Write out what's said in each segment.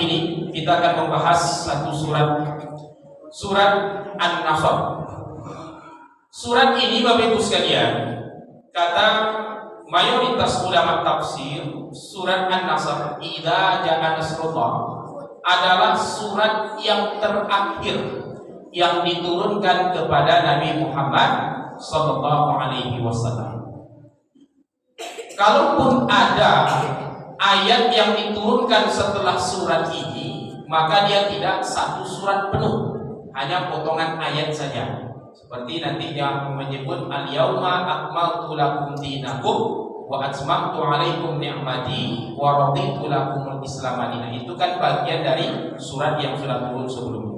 ini kita akan membahas satu surat An-Nasr. Surat ini Bapak Ibu sekalian, kata mayoritas ulama tafsir, surat An-Nasr idza jaa nasrullah adalah surat yang terakhir yang diturunkan kepada Nabi Muhammad sallallahu alaihi wasallam. Kalaupun ada ayat yang diturunkan setelah surat ini, maka dia tidak satu surat penuh, hanya potongan ayat saja. Seperti nanti yang menyebut al-yauma akmaltu lakum dinakum wa atmamtu alaikum ni'mati wa raditu lakumul Islam dinan. Itu kan bagian dari surat yang sudah turun sebelumnya.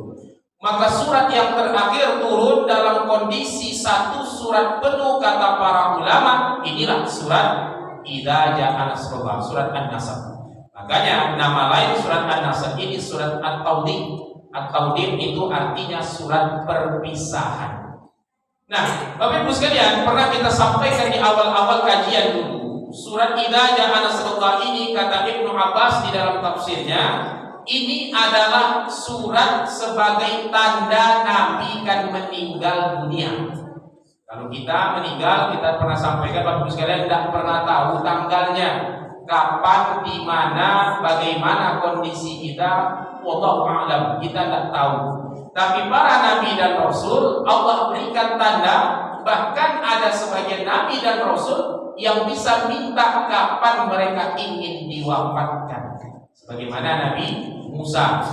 Maka surat yang terakhir turun dalam kondisi satu surat penuh, kata para ulama, inilah surat idza jaa nasrullah, surat An-Nasr. Makanya nama lain surat An-Nasr ini surat At-Tawdih. At-Tawdih itu artinya surat perpisahan. Nah, Bapak Ibu sekalian, pernah kita sampaikan di awal-awal kajian dulu, surat idza jaa nasrullah ini kata Ibnu Abbas di dalam tafsirnya, ini adalah surat sebagai tanda Nabi kan meninggal dunia. Kalau kita meninggal, kita pernah sampaikan Bapak Ibu sekalian, tidak pernah tahu tanggalnya, kapan, di mana, bagaimana kondisi kita, wallahu a'lam, kita tidak tahu. Tapi para nabi dan rasul Allah berikan tanda, bahkan ada sebagian nabi dan rasul yang bisa minta kapan mereka ingin diwafatkan. Sebagaimana Nabi Musa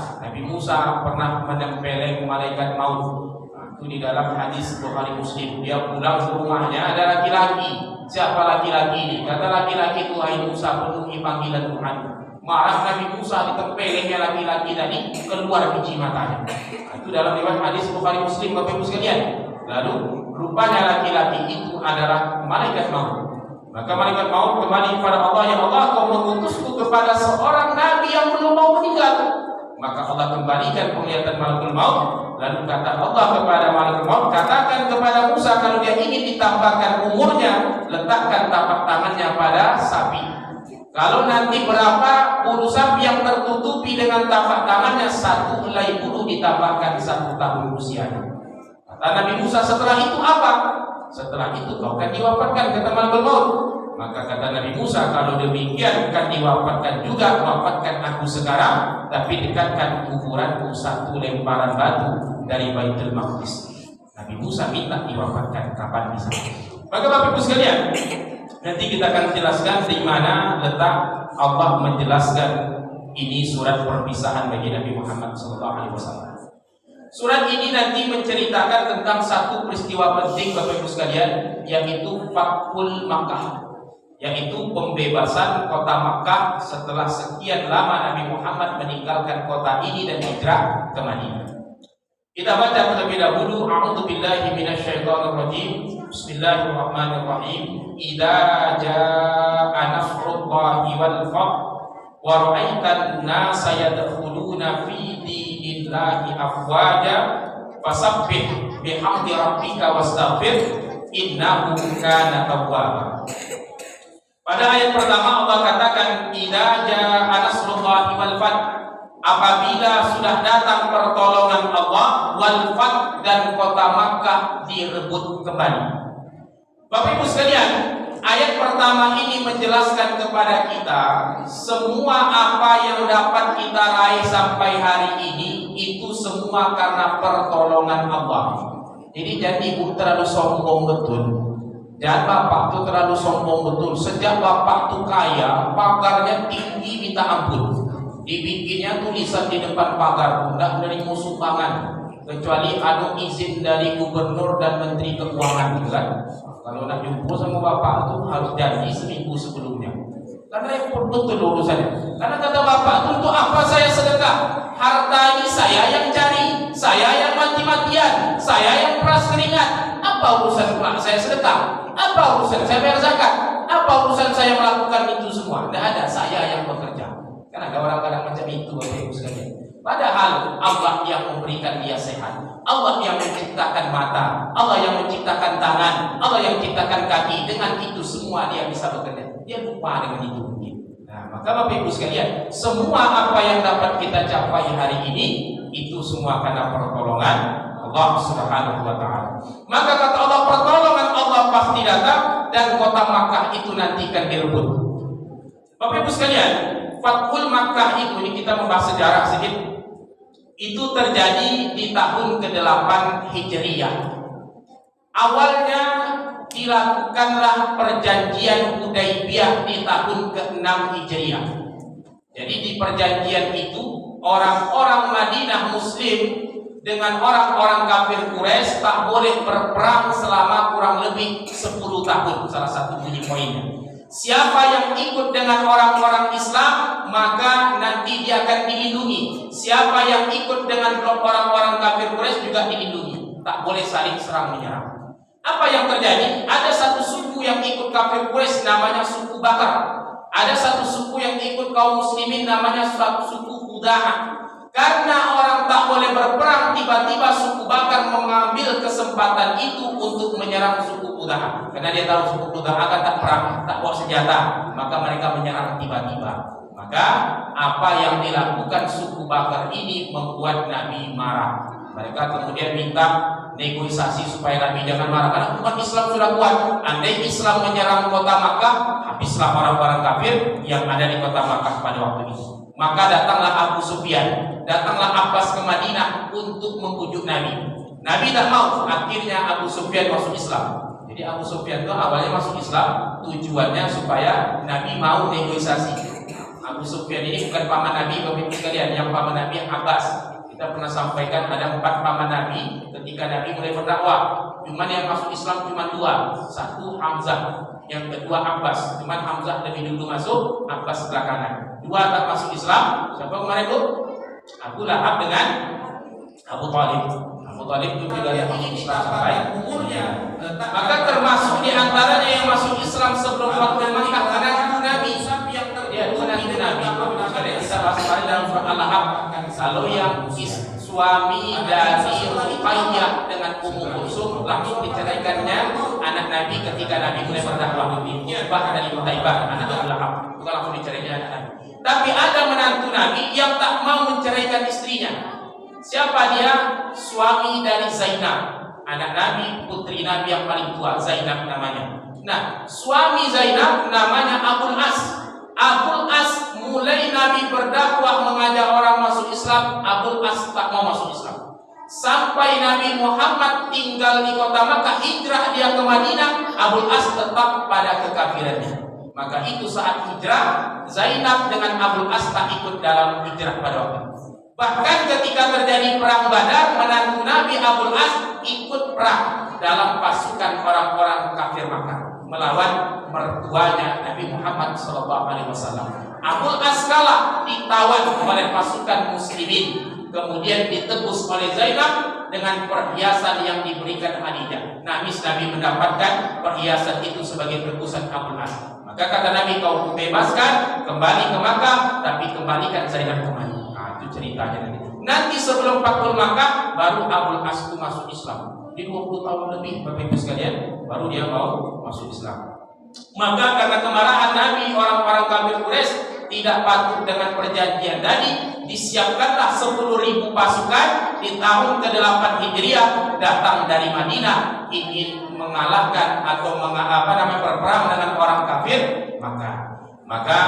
pernah menempeleng malaikat maut. Itu di dalam hadis Bukhari Muslim. Dia pulang ke rumahnya, ada laki-laki. Siapa laki-laki ini? Kata laki-laki itu, hai Musa, penuhi panggilan Tuhan. Marah Nabi Musa, ditempelengnya laki-laki tadi, keluar biji matanya. Itu dalam riwayat hadis Bukhari Muslim, Bapak Ibu sekalian. Lalu rupanya laki-laki itu adalah malaikat maut. Maka malaikat maut kembali kepada Allah, ya Allah, kau mengutusku kepada seorang nabi yang belum mau meninggal. Maka Allah kembalikan penglihatan malaikat maut. Lalu kata Allah kepada malaikat maut, katakan kepada Musa kalau dia ingin ditambahkan umurnya, letakkan tapak tangannya pada sapi. Kalau nanti berapa bulu sapi yang tertutupi dengan tapak tangannya, satu helai bulu ditambahkan 1 tahun usianya. Kata Nabi Musa, setelah itu apa? Setelah itu kau akan diwafatkan, kata malaikat maut. Maka kata Nabi Musa, kalau demikian kan diwafatkan juga, wafatkan aku sekarang, tapi dekatkan kuburanku 1 lemparan batu dari Baitul Maqdis. Nabi Musa minta diwafatkan, kapan bisa? Maka Bapak Ibu sekalian, nanti kita akan jelaskan di mana letak Allah menjelaskan ini surat perpisahan bagi Nabi Muhammad SAW. Surat ini nanti menceritakan tentang satu peristiwa penting Bapak Ibu sekalian, yaitu Fathul Makkah, yaitu pembebasan kota Makkah setelah sekian lama Nabi Muhammad meninggalkan kota ini dan hijrah ke Madinah. Kita baca terlebih dahulu, a'udzu billahi minasyaitonir rajim. Bismillahirrahmanirrahim. Idza jaa nasrullahi wal fath wa ra'aitan nasa yadkhuluna fi dinillahi afwaja fasabbih bihamdi rabbika wastaghfir innahu kana tawwaba. Pada ayat pertama Allah katakan idza jaa nasrullahi wal fath, apabila sudah datang pertolongan Allah, wal fath, dan kota Makkah direbut kembali. Bapak Ibu sekalian, ayat pertama ini menjelaskan kepada kita semua apa yang dapat kita raih sampai hari ini itu semua karena pertolongan Allah. Jadi jangan ibu terlalu sombong betul. Dan bapak tuh terlalu sombong betul. Sejak bapak tuh kaya, pagarnya tinggi minta ampun. Dibikinnya tulisan di depan pagar, tidak menerima sumbangan kecuali ada izin dari gubernur dan menteri keuangan, gitu kan? Kalau nak jumpa sama bapak tuh harus janji seminggu sebelumnya. Karena repot betul urusannya. Karena kata bapak tuh, untuk apa saya sedekah? Harta ini saya yang cari, saya yang mati-matian, saya yang peras keringat. Apa urusan pula saya sedekah? Apa urusan saya bayar zakat? Apa urusan saya melakukan itu semua? Tidak ada, saya yang bekerja. Kan ada orang kadang macam itu, Bapak Ibu sekalian. Padahal Allah yang memberikan dia sehat, Allah yang menciptakan mata, Allah yang menciptakan tangan, Allah yang menciptakan kaki. Dengan itu semua dia bisa bekerja. Dia lupa dengan itu. Nah, Maka Bapak Ibu sekalian, semua apa yang dapat kita capai hari ini itu semua karena pertolongan Allah Subhanahu wa taala. Maka kata Allah, pertolongan Allah pasti datang dan kota Makkah itu nanti akan direbut. Bapak Ibu sekalian, Fathul Makkah itu, ini kita membahas sejarah sedikit. Itu terjadi di tahun ke-8 Hijriah. Awalnya dilakukanlah perjanjian Hudaybiyah di tahun ke-6 Hijriah. Jadi di perjanjian itu orang-orang Madinah Muslim dengan orang-orang kafir Quraisy tak boleh berperang selama kurang lebih 10 tahun. Salah satu bunyi poinnya. Siapa yang ikut dengan orang-orang Islam, maka nanti dia akan dilindungi. Siapa yang ikut dengan orang-orang kafir Quraisy juga dilindungi. Tak boleh saling serang menyerang. Apa yang terjadi? Ada satu suku yang ikut kafir Quraisy namanya suku Bakar. Ada satu suku yang ikut kaum muslimin namanya suku Khuza'ah. Karena orang tak boleh berperang, tiba-tiba suku Bakar mengambil kesempatan itu untuk menyerang suku Khuza'ah. Karena dia tahu suku Khuza'ah akan tak perang, tak bawa senjata, maka mereka menyerang tiba-tiba. Maka apa yang dilakukan suku Bakar ini membuat Nabi marah. Mereka kemudian minta negosiasi supaya Nabi jangan marah, karena umat Islam sudah kuat. Andai Islam menyerang kota Makkah, habislah orang-orang kafir yang ada di kota Makkah pada waktu itu. Maka datanglah Abu Sufyan, datanglah Abbas ke Madinah untuk membujuk Nabi. Nabi tak mau, akhirnya Abu Sufyan masuk Islam. Jadi Abu Sufyan itu awalnya masuk Islam, tujuannya supaya Nabi mau negosiasi. Abu Sufyan ini bukan paman Nabi, Bapak Ibu sekalian. Yang paman Nabi Abbas. Kita pernah sampaikan ada 4 paman Nabi ketika Nabi mulai berdakwah. Cuman yang masuk Islam cuma 2. Satu Hamzah, yang kedua Abbas. Cuman Hamzah lebih dulu masuk, Abbas belakangan. 2 tak masuk Islam. Siapa kemarin itu? Abu Lahab dengan Abu Thalib. Abu Thalib itu juga yang masuk Islam sampai umurnya. Maka termasuk di antaranya yang masuk Islam sebelum Fathul Makkah karena Nabi. Dia itu Nabi. Kita bahas kemarin dalam surah Al-Lahab. Kalau yang suami dari Ruqayyah dengan Ummu Kulsum langsung diceraikannya anak Nabi ketika Nabi mulai berdakwah. Bah dari Utaibah anak Al-Lahab, bukan langsung diceraikan anak Nabi. Tapi ada menantu Nabi yang tak mau menceraikan istrinya. Siapa dia? Suami dari Zainab, anak Nabi, putri Nabi yang paling tua, Zainab namanya. Nah, suami Zainab namanya Abul As. Abul As mulai Nabi berdakwah mengajak orang masuk Islam, Abul As tak mau masuk Islam. Sampai Nabi Muhammad tinggal di kota Makkah, hijrah dia ke Madinah, Abul As tetap pada kekafirannya. Maka itu saat hijrah, Zainab dengan Abul As tak ikut dalam hijrah pada waktu itu. Bahkan ketika terjadi perang Badar, menantu Nabi Abul As ikut perang dalam pasukan orang-orang kafir Makkah melawan mertuanya Nabi Muhammad SAW. Abul As kalah, ditawan oleh pasukan muslimin, kemudian ditebus oleh Zainab dengan perhiasan yang diberikan Khadijah. Nabi mendapatkan perhiasan itu sebagai tebusan Abul As. Maka kata Nabi, kau bebaskan, kembali ke Makkah, tapi kembalikan Zainab kembali. Nah, itu ceritanya nanti. Nanti sebelum Fathul Makkah, baru Abul As itu masuk Islam. Di 20 tahun lebih, Bapak Ibu sekalian, baru dia mau masuk Islam. Maka karena kemarahan Nabi, orang-orang kafir Quraisy tidak patuh dengan perjanjian tadi, disiapkanlah 10.000 pasukan di tahun ke-8 Hijriah datang dari Madinah ingin mengalahkan atau berperang dengan orang kafir maka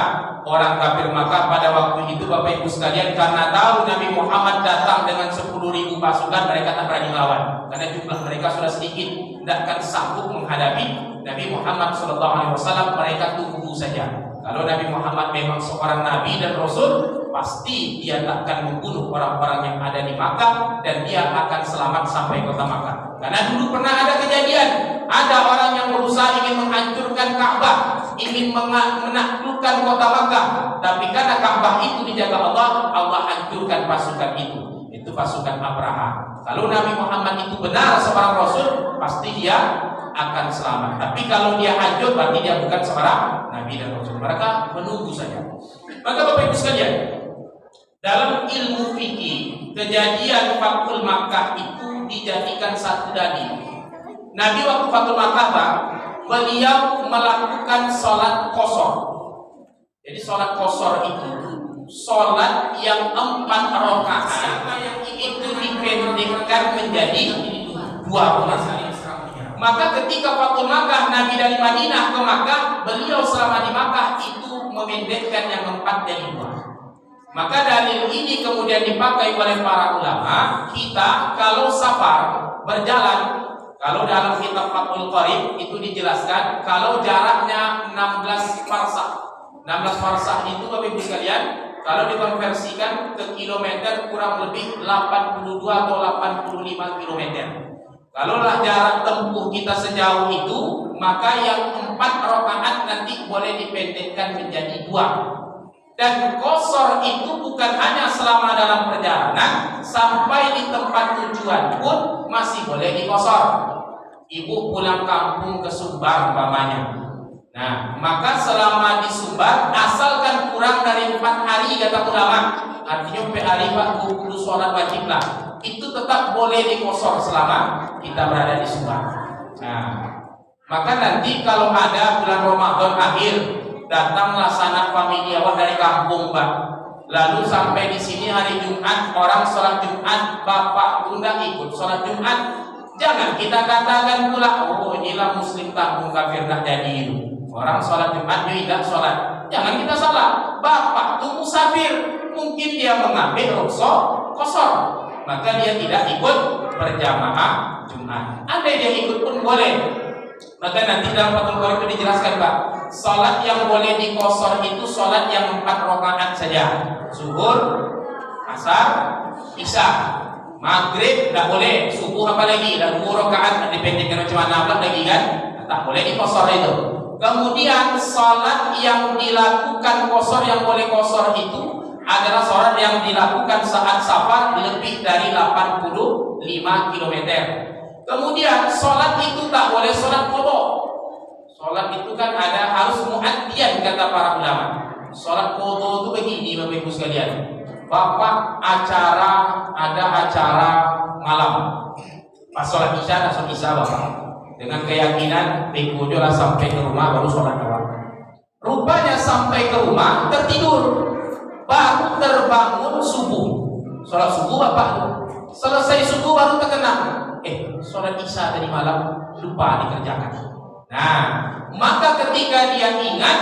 orang kafir Makkah pada waktu itu, Bapak Ibu sekalian, karena tahu Nabi Muhammad datang dengan 10.000 pasukan, mereka tak berani melawan karena jumlah mereka sudah sedikit, tidak akan sanggup menghadapi Nabi Muhammad SAW. Mereka tunggu saja. Kalau Nabi Muhammad memang seorang Nabi dan Rasul, pasti dia takkan membunuh orang-orang yang ada di Makkah dan dia akan selamat sampai kota Makkah. Karena dulu pernah ada kejadian, ada orang yang berusaha ingin menghancurkan Ka'bah, ingin menaklukkan kota Makkah, tapi karena Ka'bah itu dijaga Allah, Allah hancurkan pasukan itu. Itu pasukan Abraha. Kalau Nabi Muhammad itu benar seorang Rasul, pasti dia akan selamat. Tapi kalau dia hancur, berarti dia bukan seorang Nabi dan Rasul. Mereka menunggu saja. Maka Bapak Ibu sekalian, dalam ilmu fikih, kejadian Fathul Makkah itu dijadikan satu dalil. Nabi waktu Fathul Makkah, beliau melakukan sholat qasar. Jadi sholat qashar itu sholat yang 4 rakaat itu dipendekkan menjadi 2 rakaat. Maka ketika Fathul Makkah, Nabi dari Madinah ke Makkah, beliau selama di Makkah itu memendekkan yang 4 jadi 2. Maka dalil ini kemudian dipakai oleh para ulama. Kita kalau safar berjalan, kalau dalam kitab Fathul Qarib itu dijelaskan kalau jaraknya 16 farsah. 16 farsah itu Bapak Ibu sekalian, kalau dikonversikan ke kilometer kurang lebih 82 atau 85 kilometer. Kalaulah jarak tempuh kita sejauh itu, maka yang 4 rakaat nanti boleh dipendekkan menjadi 2. Dan qashar itu bukan hanya selama dalam perjalanan, sampai di tempat tujuan pun masih boleh diqashar. Ibu pulang kampung ke Sumbar umpamanya. Nah, maka selama di Sumbar, asalkan kurang dari 4 hari kata ulama, artinya hari 20 sholat wajib lah, itu tetap boleh diqashar selama kita berada di Sumbar. Nah, maka nanti kalau ada bulan Ramadan akhir, datanglah sanak familiawan dari kampung, Pak. Lalu sampai di sini hari Jumat, orang sholat Jumat, bapak bunda ikut sholat Jumat. Jangan kita katakan pula, oh inilah muslim kampung kafir tak jadi itu. Orang sholat Jumat dia tidak sholat. Jangan kita salah. Bapak itu musafir, mungkin dia mengambil rukhsah qashar, maka dia tidak ikut berjamaah Jumat. Andai dia ikut pun boleh. Maka nanti dalam Fathul Qarib itu dijelaskan, Pak, sholat yang boleh diqashar itu sholat yang 4 rakaat saja. Zuhur, asar, isya. Maghrib tidak boleh, subuh apalagi, dan 2 rakaat dipendekkan macam mana lagi kan, tak boleh diqashar itu. Kemudian sholat yang dilakukan qashar, yang boleh qashar itu adalah sholat yang dilakukan saat safar lebih dari 85 km. Kemudian sholat itu tak boleh sholat qadha. Sholat itu kan ada harus muaddian kata para ulama. Sholat qadha itu begini Bapak Ibu sekalian. Bapak ada acara malam, pas sholat isya Bapak dengan keyakinan begojo lah sampai ke rumah baru sholat awal. Rupanya sampai ke rumah tertidur, baru terbangun subuh, sholat subuh Bapak, selesai subuh baru terkena sholat isya tadi malam lupa dikerjakan. Nah, maka ketika dia ingat,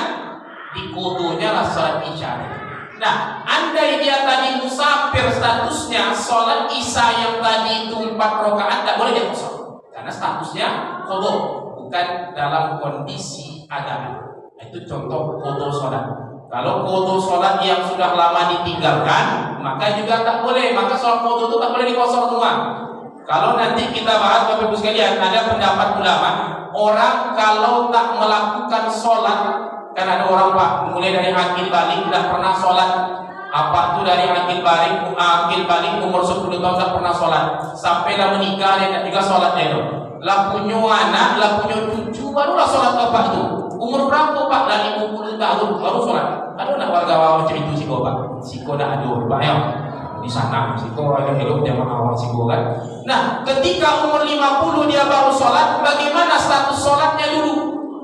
dikodonya lah sholat isya. Nah, andai dia tadi musafir statusnya, sholat isya yang tadi itu 4 rakaat tak boleh dia qashar, karena statusnya qadha, bukan dalam kondisi adab. Itu contoh qadha sholat. Kalau qadha sholat yang sudah lama ditinggalkan, maka juga tak boleh. Maka sholat qadha itu tak boleh diqashar semua. Kalau nanti kita bahas Bapak Ibu sekalian, ada pendapat ulama, orang kalau tak melakukan sholat, kan ada orang Pak, mulai dari akil balik tidak pernah sholat. Apa itu dari akil balik umur 10 tahun tidak pernah sholat, sampailah menikah dia tidak juga sholat itu. Lah punya anak, lah punya cucu, barulah sholat Bapak itu. Umur berapa Pak? Lah 50 tahun baru sholat. Ada nak warga macam itu sih Bapak? Siko dah ada Pak ya. Di sana siko ada hidup zaman awal siko kan. Nah, ketika umur 50 dia baru sholat, bagaimana status sholatnya dulu?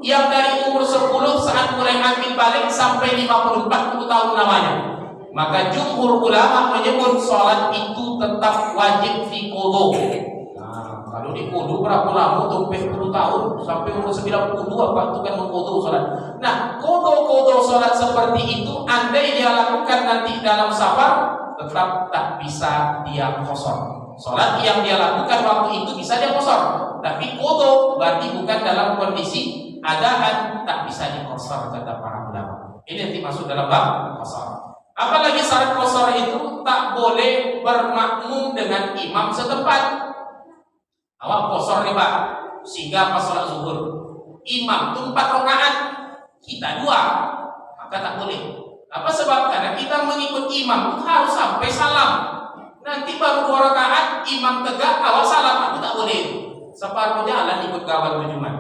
Yang dari umur 10 saat mulai ambil balik sampai 50-40 tahun namanya. Maka jumhur ulama menyebut sholat itu tetap wajib diqadha. Nah, kalau diqadha berapa lama? 40 tahun sampai umur 92 Pak itu kan mengqadha sholat. Nah, qadha sholat seperti itu andai dia lakukan nanti dalam safar, tetap tak bisa dia qashar. Sholat yang dia lakukan waktu itu bisa dia qashar, tapi qadha berarti bukan dalam kondisi adaan, tak bisa diqashar kata para ulama. Ini nanti masuk dalam bab qashar. Apalagi syarat qashar itu tak boleh bermakmum dengan imam setempat. Awak qashar nih Pak, sehingga pas sholat zuhur imam itu 4 rakaat, kita 2, maka tak boleh. Apa sebab? Karena kita mengikut imam itu harus sampai salam. Nanti baru 2 rakaat imam tegak awak salam, itu tak boleh. Separuh jalan ikut kawan berjumat.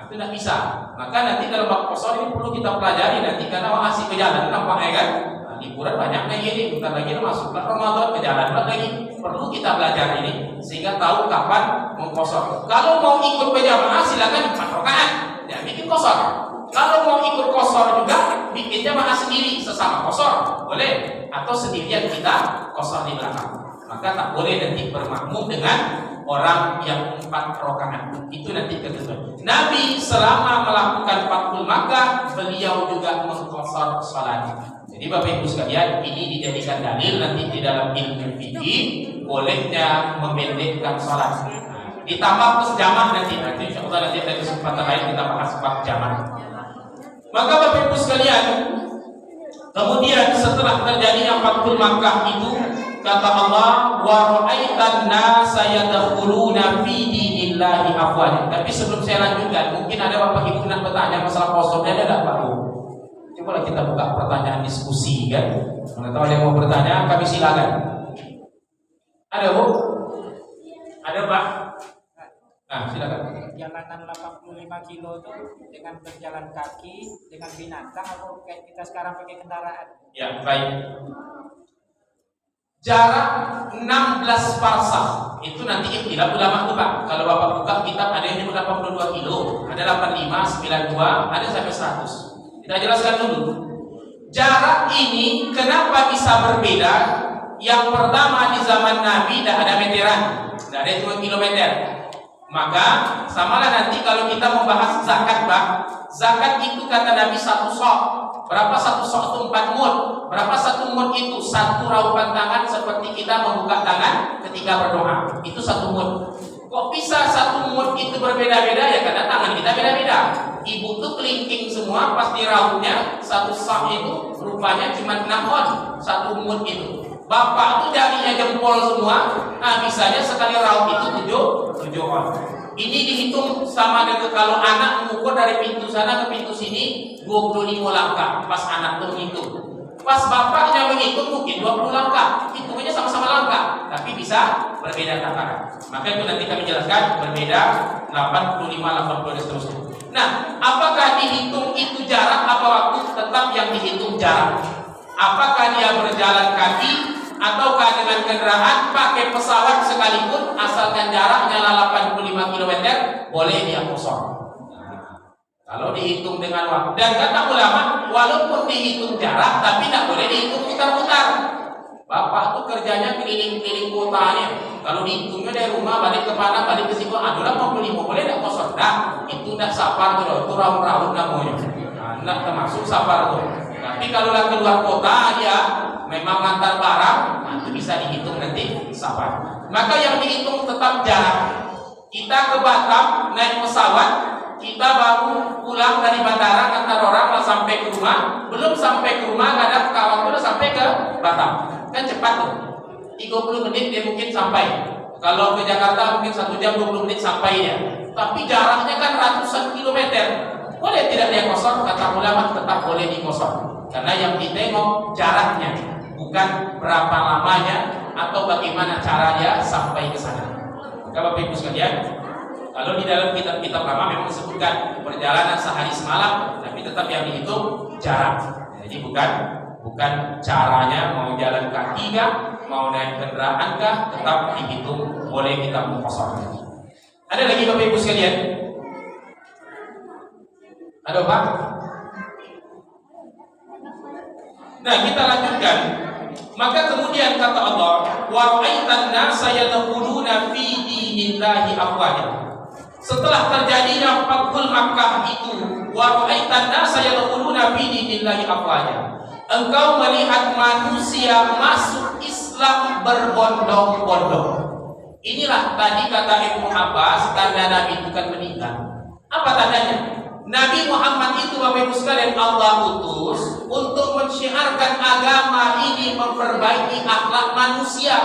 Itu tidak bisa. Maka nanti dalam bab qashar ini perlu kita pelajari nanti, karena awak asik berjalan nampaknya kan. Liburan banyak lagi ini, bentar lagi masuklah Ramadan, berjalan lagi. Perlu kita belajar ini sehingga tahu kapan mengqashar. Kalau mau ikut berjamaah silakan 4 rakaat, ya bikin qashar. Kalau mau ikut qashar juga bikinnya maha sendiri sesama kosor boleh, atau sendirian kita kosor di belakang. Maka tak boleh nanti bermakmum dengan orang yang 4 rakaat. Itu nanti ketentuan. Nabi selama melakukan Fathul Makkah, beliau juga mengqasar salat. Jadi Bapak Ibu sekalian, ini dijadikan dalil nanti di dalam ilmu fikih bolehnya memendekkan salat. Ditambah plus jamak nanti insyaallah nanti ada kesempatan lain kita bahas bab jamak. Maka Bapak Ibu sekalian, kemudian setelah terjadinya Fathul Makkah itu, kata Allah, wa ra'aitan nasa yadkhuluna fi dinillahi afwaja. Tapi sebelum saya lanjutkan, mungkin ada Bapak Ibu nak bertanya masalah kosongnya, ada enggak Pak Bu? Coba kita buka pertanyaan diskusi kan. Kalau ada yang mau bertanya, kami silakan. Ada Bu? Ada Pak? Nah, silakan. Perjalanan 85 kilo itu dengan berjalan kaki, dengan binatang, atau kayak kita sekarang pakai kendaraan? Ya, baik. Jarak 16 parsah itu nanti ikhtilaf ulama tuh Pak. Kalau Bapak buka kitab ada yang 82 kilo, ada 85, 92, ada sampai 100. Kita jelaskan dulu. Jarak ini kenapa bisa berbeda? Yang pertama, di zaman Nabi tidak ada meteran, tidak ada 2 kilometer. Maka samalah nanti kalau kita membahas zakat Pak, zakat itu kata Nabi 1 sok. Berapa 1 sok itu 4 mud. Berapa 1 mud itu? 1 raupan tangan seperti kita membuka tangan ketika berdoa. Itu 1 mud. Kok bisa 1 mud itu berbeda-beda? Ya karena tangan kita beda-beda. Ibu tuh kelingking semua pas dirautnya 1 sok itu rupanya cuma 6 on 1 mud itu. Bapak tuh jarinya jempol semua. Nah bisanya sekali raut itu 7 on. Ini dihitung sama dengan kalau anak mengukur dari pintu sana ke pintu sini 25 langkah. Pas anak tuh menghitung. Pas bapaknya menghitung mungkin 20 langkah. Hitungannya sama-sama langkah, tapi bisa berbeda takaran. Maka itu nanti kami jelaskan berbeda 85, 80 dan seterusnya. Nah, apakah dihitung itu jarak apa waktu? Tetap yang dihitung jarak. Apakah dia berjalan kaki ataukah dengan kendaraan, pakai pesawat sekalipun, asalkan jaraknya 85 km, boleh dia kosong. Kalau dihitung dengan waktu, dan kata ulama, walaupun dihitung jarak, tapi tidak boleh dihitung putar-putar. Bapak tuh kerjanya keliling-keliling kotanya. Kalau dihitungnya dari rumah balik ke mana, balik ke situ, adalah 55, boleh tidak kosong? Nah, itu tidak safar tuh, itu raun-raun namanya. Nah, tidak termasuk safar tuh. Tapi kalau keluar kota dia memang antar barang, nah itu bisa dihitung nanti safar. Maka yang dihitung tetap jarak. Kita ke Batam naik pesawat, kita baru pulang dari bandara antar orang sampai ke rumah, belum sampai ke rumah kadang kawan udah sampai ke Batam. Kan cepat tuh. 30 menit dia mungkin sampai. Kalau ke Jakarta mungkin 1 jam 20 menit sampainya. Tapi jaraknya kan ratusan kilometer. Boleh tidak dia kosong? Kata ulama tetap boleh dikosong. Karena yang ditengok jaraknya, bukan berapa lamanya atau bagaimana caranya sampai ke sana. Kalau Bapak Ibu sekalian, kalau di dalam kitab-kitab lama memang disebutkan perjalanan sehari semalam, tapi tetap yang dihitung jarak. Jadi bukan caranya mau jalan kaki kah, mau naik kendaraan kah, tetap dihitung boleh kita kosong. Ada lagi Bapak Ibu sekalian? Ada Pak? Nah, kita lanjutkan. Maka kemudian kata Allah, wa ra'aitan nasa yadkhuluna fi dinillahi afwaja. Setelah terjadinya Fathul Makkah itu, wa ra'aitan nasa yadkhuluna fi dinillahi afwaja. Engkau melihat manusia masuk Islam berbondong-bondong. Inilah tadi kata Ibnu Abbas, tanda Nabi itu kan meninggal. Apa tandanya? Nabi Muhammad itu Bapak Ibu sekalian Allah utus untuk mensyiarkan agama ini, memperbaiki akhlak manusia.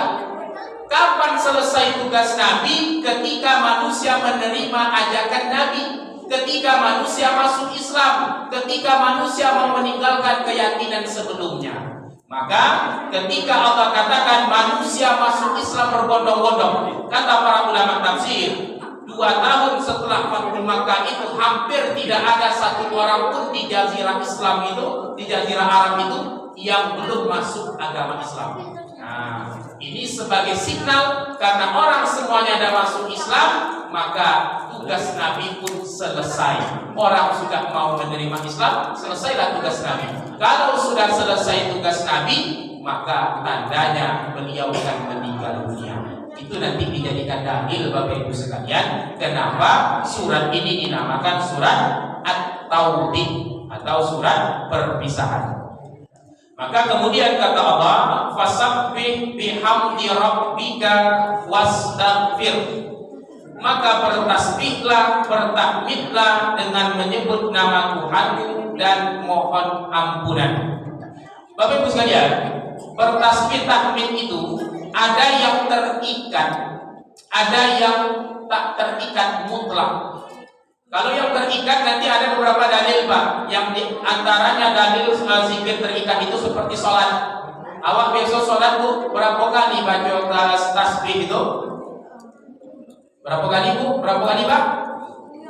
Kapan selesai tugas Nabi? Ketika manusia menerima ajakan Nabi, ketika manusia masuk Islam, ketika manusia mau meninggalkan keyakinan sebelumnya. Maka ketika Allah katakan manusia masuk Islam berbondong-bondong, kata para ulama tafsir, 2 tahun setelah Fathul Makkah itu hampir tidak ada satu orang pun di jazirah Islam itu, di jazirah Arab itu yang belum masuk agama Islam. Nah, ini sebagai signal karena orang semuanya ada masuk Islam, maka tugas Nabi pun selesai. Orang sudah mau menerima Islam, selesailah tugas Nabi. Kalau sudah selesai tugas Nabi, maka tandanya beliau akan meninggal dunia. Itu nanti dijadikan dalil Bapak Ibu sekalian, kenapa surat ini dinamakan surat At-Taubih atau surat perpisahan. Maka kemudian kata Allah, fasabbih bihamdi rabbika wastaghfir. Maka bertasbihlah, bertakbirlah dengan menyebut nama Tuhanmu dan mohon ampunan. Bapak Ibu sekalian, bertasbih takbir itu ada yang terikat, ada yang tak terikat mutlak. Kalau yang terikat nanti ada beberapa dalil Pak. Yang antaranya dalil zikir terikat itu seperti sholat. Awak besok sholat Bu, berapa kali baca tasbih itu? Berapa kali Bu? Berapa kali Pak?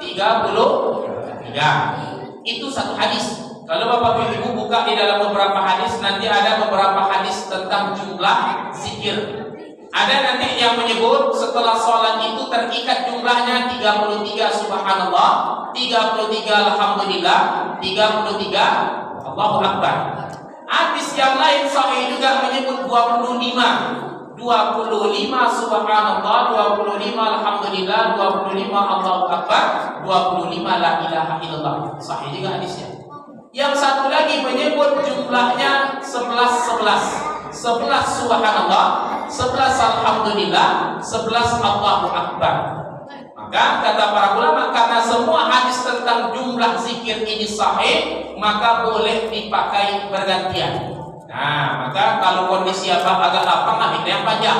33. Itu satu hadis. Kalau Bapak Ibu buka di dalam beberapa hadis, nanti ada beberapa hadis tentang jumlah zikir. Ada nanti yang menyebut setelah sholat itu terikat jumlahnya 33 subhanallah, 33 alhamdulillah, 33 Allahu Akbar. Hadis yang lain sahih juga menyebut 25 subhanallah, 25 alhamdulillah, 25 Allahu Akbar, 25 la ilaha illallah. Sahih juga hadisnya. Yang satu lagi menyebut jumlahnya 11 subhanallah, 11 alhamdulillah, 11 Allahu Akbar. Maka kata para ulama, karena semua hadis tentang jumlah zikir ini sahih, maka boleh dipakai bergantian. Nah, maka kalau kondisi Bapak agak lapang, ambil yang panjang.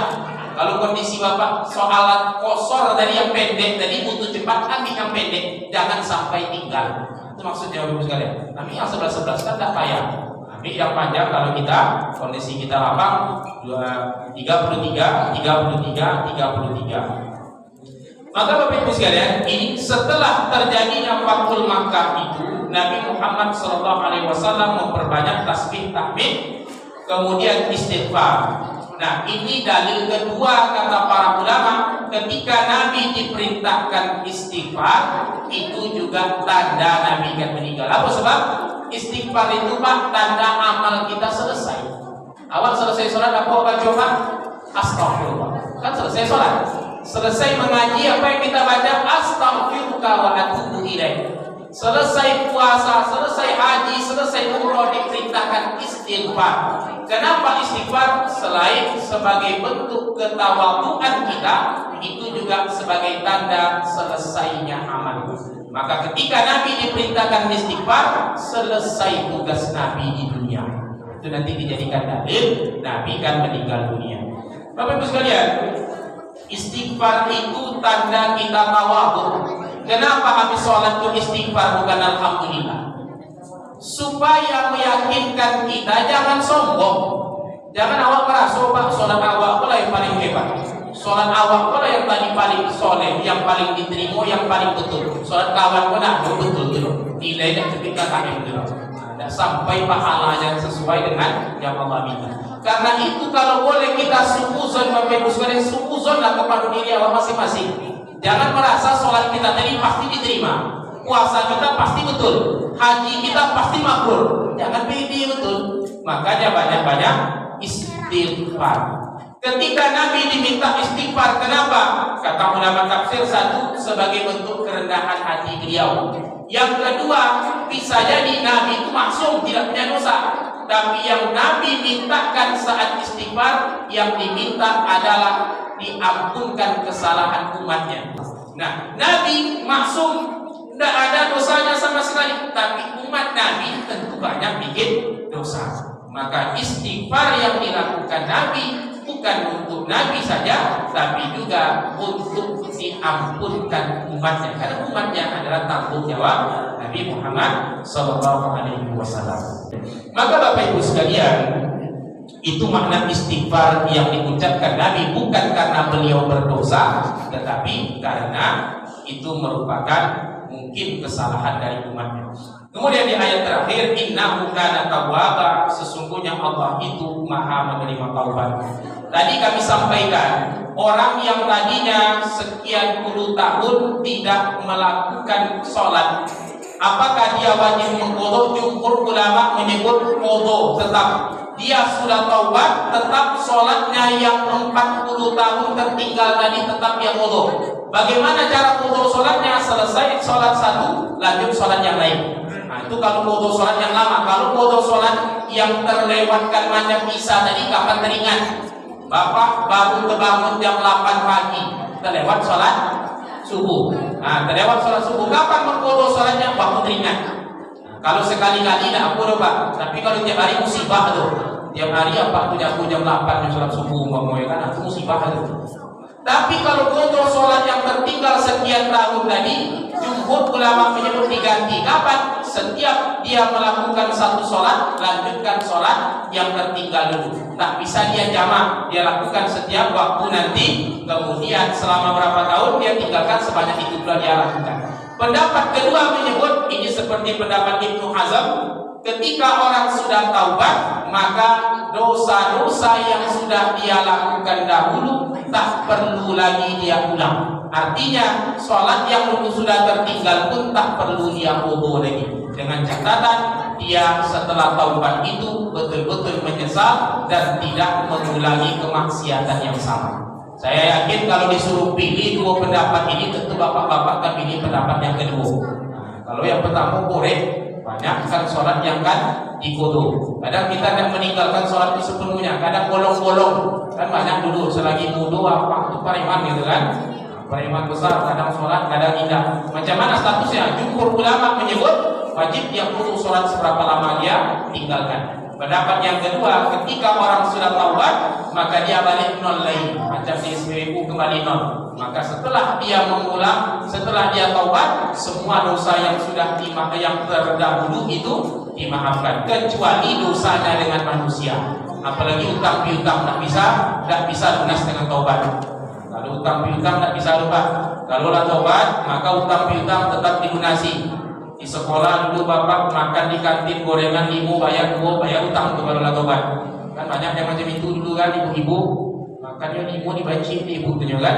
Kalau kondisi Bapak soalan kosor dari yang pendek, tadi butuh cepat, ambil yang pendek, jangan sampai tinggal. Itu maksudnya Bapak sekalian. Ambil yang 11 kan tak payah. Ambil yang panjang kalau kita kondisi kita lapang 33. Maka Bapak Ibu sekalian, ini setelah terjadinya Fathul Makkah itu, Nabi Muhammad SAW memperbanyak tasbih tahmid, kemudian istighfar. Nah, ini dalil kedua kata para ulama, ketika Nabi diperintahkan istighfar, itu juga tanda Nabi akan meninggal. Apa sebab? Istighfar itu Pak, tanda amal kita selesai. Awal selesai sholat apa baca Pak? Astagfirullah. Kan selesai sholat. Selesai mengaji apa yang kita baca? Astaghfiruka wa atubu ilaik. Selesai puasa, selesai haji, selesai umroh, diperintahkan istighfar. Kenapa istighfar? Selain sebagai bentuk ketawaduan kita, itu juga sebagai tanda selesainya amal. Maka ketika Nabi diperintahkan istighfar, selesai tugas Nabi di dunia. Itu nanti dijadikan dalil Nabi kan meninggal dunia. Bapak Ibu sekalian, istighfar itu tanda kita tawadhu. Kenapa habis sholat itu istighfar bukan alhamdulillah? Supaya meyakinkan kita jangan sombong. Jangan awak merasa Pak, sholat awak pula yang paling hebat. Sholat awak pula yang tadi paling soleh, yang paling diterima, yang paling betul. Sholat kawan pun ada betul dulu. Nilainya ketika kami dulu. Tidak sampai pahalanya sesuai dengan yang Allah minta. Karena itu kalau boleh kita suuzon, Bapak Ibu sekalian, suuzonlah kepada diri awak masing-masing. Jangan merasa sholat kita tadi pasti diterima, puasa kita pasti betul, haji kita pasti makbul. Jangan pede betul. Makanya banyak-banyak istighfar. Ketika Nabi diminta istighfar, kenapa? Kata ulama tafsir, satu, sebagai bentuk kerendahan hati beliau. Yang kedua, bisa jadi Nabi itu maksum, tidak punya dosa. Tapi yang Nabi mintakan saat istighfar, yang diminta adalah diampunkan kesalahan umatnya. Nah, Nabi maksum, tidak ada dosanya sama sekali. Tapi umat Nabi tentu banyak bikin dosa. Maka istighfar yang dilakukan Nabi bukan untuk Nabi saja, tapi juga untuk diampunkan umatnya. Karena umatnya adalah tanggung jawab Nabi Muhammad SAW. Maka Bapak Ibu sekalian, itu makna istighfar yang diucapkan Nabi bukan karena beliau berdosa, tetapi karena itu merupakan mungkin kesalahan dari umatnya. Kemudian di ayat terakhir, innahu kana tawwaba, sesungguhnya Allah itu maha menerima taubat. Tadi kami sampaikan orang yang tadinya sekian puluh tahun tidak melakukan sholat, apakah dia wajib mengqadha? Jumhur ulama menyebut qadha tetap. Dia sudah taubat, tetap sholatnya yang 40 tahun tertinggal tadi tetap dia qadha. Bagaimana cara qadha sholatnya? Selesai sholat satu, lanjut sholat yang lain. Nah, itu kalau qadha sholat yang lama. Kalau qadha sholat yang terlewatkan macam isya tadi, kapan teringat? Bapak baru terbangun jam 8 pagi, terlewat sholat subuh. Nah, terlewat sholat subuh, kapan mengqadha sholatnya? Waktu teringat. Kalau sekali-kali tidak apa Pak, tapi kalau tiap hari musibah tuh. Tiap hari apa tuh jam 8 sholat subuh ngomongnya kan, itu musibah tuh. Tapi kalau qadha sholat yang tertinggal sekian tahun tadi, jumhur ulama menyebut diganti. Kapan? Setiap dia melakukan satu sholat, lanjutkan sholat yang tertinggal dulu. Tak bisa dia jamak, dia lakukan setiap waktu nanti. Kemudian selama berapa tahun dia tinggalkan, sebanyak itu pula dia lakukan. Pendapat kedua menyebut, ini seperti pendapat Ibnu Hazm, ketika orang sudah taubat, maka dosa-dosa yang sudah dia lakukan dahulu tak perlu lagi dia ulang. Artinya sholat yang dulu sudah tertinggal pun tak perlu dia qadha lagi. Dengan catatan dia setelah taubat itu betul-betul menyesal dan tidak mengulangi kemaksiatan yang sama. Saya yakin kalau disuruh pilih dua pendapat ini, tentu bapak-bapak akan pilih pendapat yang kedua. Nah, kalau yang pertama boleh, banyak kan sholat yang kan diqadha. Kadang kita tidak meninggalkan sholat itu sepenuhnya, kadang bolong-bolong. Kan banyak dulu selagi muda apa itu pareman gitu kan. Pareman besar, kadang sholat, kadang tidak. Macam mana statusnya? Jumhur ulama menyebut wajib dia qadha sholat seberapa lama dia tinggalkan. Pendapat yang kedua, ketika orang sudah taubat, maka dia balik nol lagi, macam di SPBU kembali nol. Maka setelah dia mengulang, setelah dia taubat, semua dosa yang sudah yang terdahulu itu dimaafkan, kecuali dosanya dengan manusia. Apalagi utang piutang tidak bisa lunas dengan taubat. Kalau utang piutang tidak bisa lupa. Kalau lah taubat, maka utang piutang tetap dilunasi. Di sekolah dulu bapak makan di kantin gorengan 5 bayar 2 bayar utang tuh kalau tobat. Kan banyak yang macam itu dulu kan, ibu-ibu makannya 5 dibanci ibu tuh kan.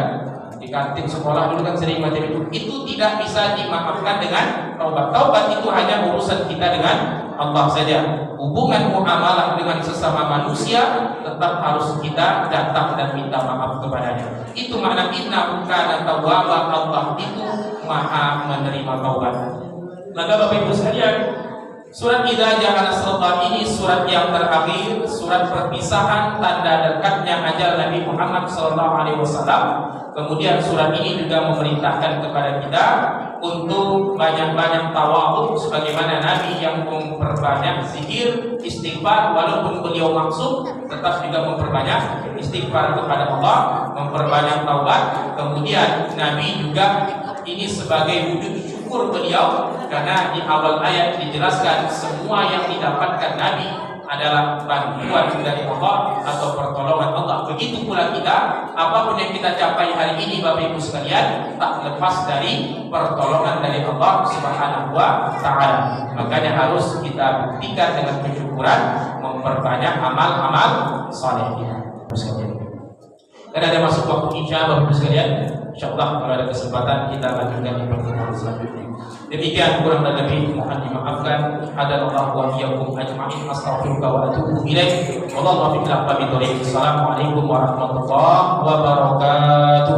Di kantin sekolah dulu kan sering macam itu. Itu tidak bisa dimaafkan dengan taubat. Taubat itu hanya urusan kita dengan Allah saja. Hubungan muamalah dengan sesama manusia tetap harus kita datang dan minta maaf kepadanya. Itu makna inna kana tawwaba, Allah itu maha menerima taubat. Maka Bapak Ibu sekalian, surat Idza Jaa Nasrullah ini surat yang terakhir, surat perpisahan tanda dekatnya ajal Nabi Muhammad SAW. Kemudian surat ini juga memerintahkan kepada kita untuk banyak-banyak tawadhu sebagaimana Nabi yang memperbanyak zikir, istighfar, walaupun beliau maksum tetap juga memperbanyak istighfar kepada Allah, memperbanyak taubat. Kemudian Nabi juga ini sebagai wujud syukur beliau, karena di awal ayat dijelaskan semua yang didapatkan Nabi adalah bantuan dari Allah atau pertolongan Allah. Begitu pula kita, apapun yang kita capai hari ini Bapak Ibu sekalian, tak lepas dari pertolongan dari Allah Subhanahu wa Ta'ala. Makanya harus kita buktikan dengan kesyukuran, memperbanyak amal-amal saleh kita. Dan ada masuk waktu Isya Bapak Ibu sekalian. InsyaAllah kalau ada kesempatan kita lanjutkan di pertemuan selanjutnya. Demikian kurang dan lebih mohon dimaafkan. Hadanallahu wa iyyakum ajma'in. Astaghfirullah wa atubu ilaih. Wallahu a'lam bishawab. Assalamualaikum warahmatullahi wabarakatuh.